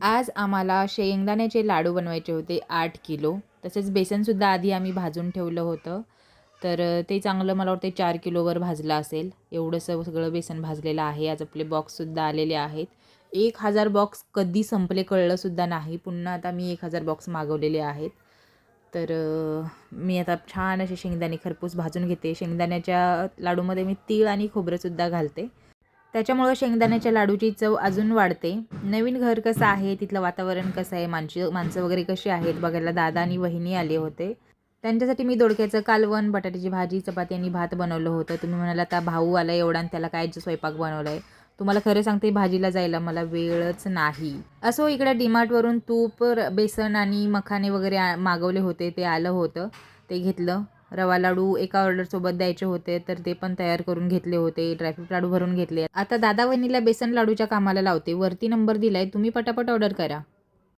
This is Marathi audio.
आज आम्हाला शेंगदाण्याचे लाडू बनवायचे होते 8 किलो. तसेच बेसनसुद्धा आधी आम्ही भाजून ठेवलं होतं. तर ते चांगलं मला वाटते 4 किलोवर भाजलं असेल. एवढंसं सगळं बेसन भाजलेलं आहे. आज आपले बॉक्ससुद्धा आलेले आहेत. 1000 बॉक्स कधी संपले कळलंसुद्धा नाही. पुन्हा आता मी 1000 बॉक्स मागवलेले आहेत. तर मी आता छान असे शेंगदाणे खरपूस भाजून घेते. शेंगदाण्याच्या लाडूमध्ये मी तीळ आणि खोबरंसुद्धा घालते. त्याच्यामुळं शेंगदाण्याच्या लाडूची चव अजून वाढते. नवीन घर कसं आहे, तिथलं वातावरण कसं आहे, माणसं वगैरे कशी आहेत बघायला दादा आणि वहिनी आले होते. त्यांच्यासाठी मी दोडक्याचं कालवण, बटाट्याची भाजी, चपाती आणि भात बनवलं होतं. तुम्ही म्हणाला आता भाऊ आला एवढा आणि त्याला काय स्वयंपाक बनवला आहे. तुम्हाला खरं सांगते भाजीला जायला मला वेळच नाही. असो इकडे डीमार्टवरून तूप, बेसन आणि मखाने वगैरे मागवले होते. ते आलं होतं. ते घेतलं. रवा लाडू एका ऑर्डरसोबत द्यायचे होते तर ते पण तयार करून घेतले होते. ड्रायफ्रूट लाडू भरून घेतले. आता दादा वहिनीला बेसन लाडूच्या कामाला लावते. वरती नंबर दिलाय, तुम्ही पटापट ऑर्डर करा.